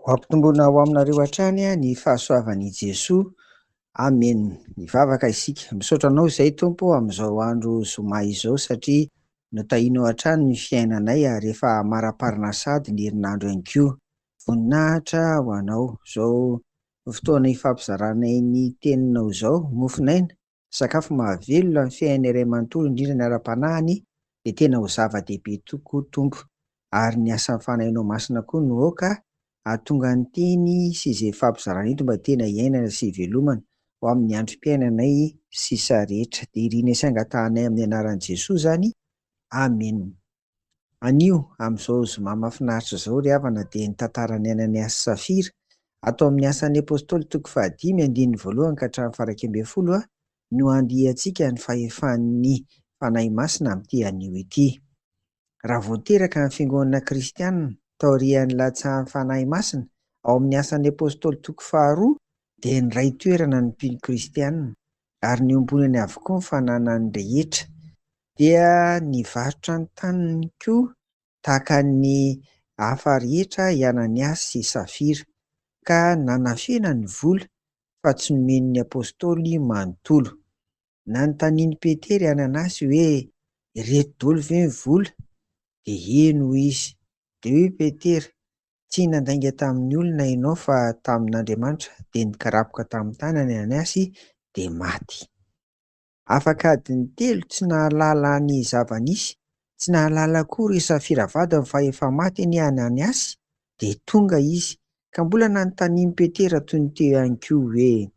Ho ampitomboina ao aminareo hatrany ny fahasoavan'i Jesoa. Amen. Mivavaka isika. Misaotra anao izay Tompo amin'izao andro zoma izao, satria notahianao hatrany ny fiainanay ary rehefa mara-parina sady ny herinandro ihany koa. Voninahitra ho anao izao fotoana ifampizaranay ny teninao izao, mofinaina, sakafo mahavelona ny fiainanay iray manontolo, indrindra ny ara-panahiny, dia tena ho zava-dehibe tokoa Tompo. Ary ny asan'ny fanahinao masina koa no aoka ahatonga ny teny sy izay fampizarana eto mba tena iainana sy ivelomana ho amin'ny androm-piainanay sisa rehetra. Dia irina saingan-tahanay amin'ny anaran'i Jesoa izany. Amen. Anio amin'izao zoma mahafinaritra izao ry havana dia ny tantaran'ny Ananiasy sy Safira atao amin'ny asan'ny apôstôly toko 5:1 ka hatramin'ny 11 no andiantsika ny fahefan'ny fanahy masina amin'ity anio ity. Raha vao teraka ny fiangonana kristianina taorian'ny latsahan'ny fanahy masina ao amin'ny asan'ny apôstôly toko 2 dia ny iray toerana ny mpino kristianina, ary ny ombonany avokoa ny fananany rehetra dia nivarotra ny taniny koa tahaka ny hafa rehetra i Ananiasy sy Safira, ka nanafena ny vola fa tsy nomen'ny apôstôly manontolo. Nanontaniany Petera i Ananiasy hoe ireto daholo ve ny vola? Dia eny hoy izy. Dia hoy Petera, tsy nandainga tamin'ny olona ianao fa tamin'Andriamanitra. Dia nikarapoka tamin'ny tanany Ananiasy dia maty. Afaka adiny telo tsy nahalala ny zava-nisy, tsy nahalala koa ry Safira vady fa efa maty ny Ananiasy, dia tonga izy ka mbola nanontaniany Petera toy ny teo ihany koa hoe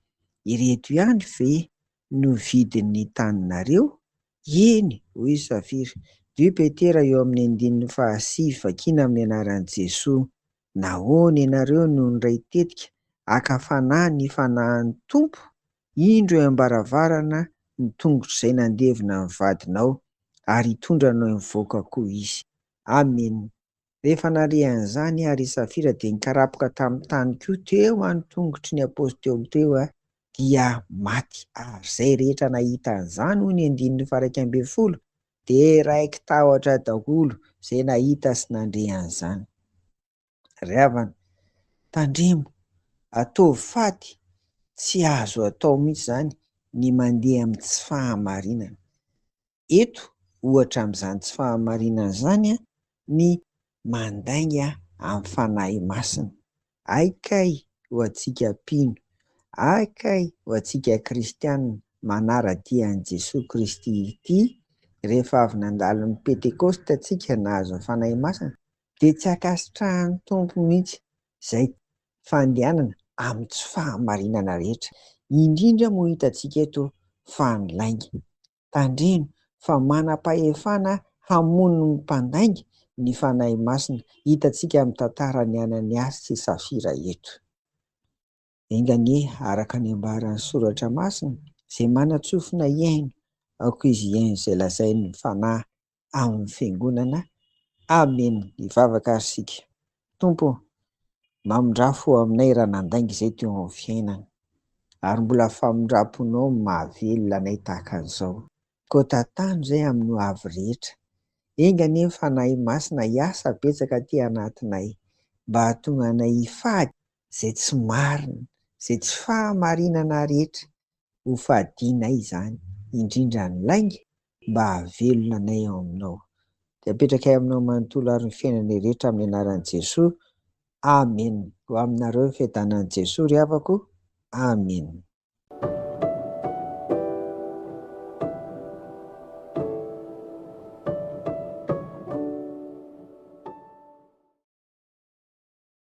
ireto ihany ve no vidin'ny taninareo? Eny hoy Safira. Dia Petera eo amin'ny 6 vakiana amin'ny anaran'i Jesoa. Nahoana ianareo no ndray tetika haka fanahy ny fanahin'ny Tompo? Indro eo am-baravarana ny tongotra izay nandevina ny vadinao, ary hitondranao mivoaka koa izy. Amen. Rehefa narehan'izany ary Safira dia nikarapoka tamin'ny tany koa teo any tongotry ny apôstôly teo, dia maty. Ary izay rehetra nahita an'izany hoy ny 11 dia raiky tahotra daholo izay nahita sy nandre an'izany. Ry havana, tandremo, atovy faty, tsy azo atao mihitsy izany ny mandeha amin'ny tsy fahamarinana. Eto ohatra amin'izany tsy fahamarinana izany ny mandainga amin'ny fanahy masina. Aikay ho antsika mpino, aikay ho antsika kristianina manara-dian'i Jesoa Kristy ity, rehefa avy nandalo ny Pentekosita antsika nahazo ny fanahy masina, dia tsy ankasitrahan'ny Tompo mihitsy izay fandehanana amin'ny tsy fahamarinana rehetra. Indrindra moa hitantsika eto fa ny lainga. Tandremo fa manam-pahefana hamono ny mpandainga ny fanahy masina. Hitantsika amin'ny tantaran'ny Ananiasy sy Safira eto. Enganie araka ny ambaran'ny soratra masina izay manatsofina iaino aoka izy iaino izay lazainy ny fanahy amin'ny fiangonana. Amen. Mivavaka ary sika. Tompo, mamondrafo aminay raha nandainga izay teo amin'ny fiainana, ary mbola famondraponao ny mahavelona anay tahaka an'izao. Koa tantano izay amin'ny ho avy rehetra. Enganie ny fanahy masina hiasa betsaka aty anatinay, mba hahatonga anay hifady izay tsy marina, izay tsy fahamarinana rehetra. Ho fadianay izany, indrindra ny lainga, mba hahavelona anay ao aminao. Dia apetraka aminao manontolo ary ny fiainanay rehetra amin'ny anaran'i Jesoa. Amen. Ho aminareo ny fiadanan'i Jesoa ry havako. Amen.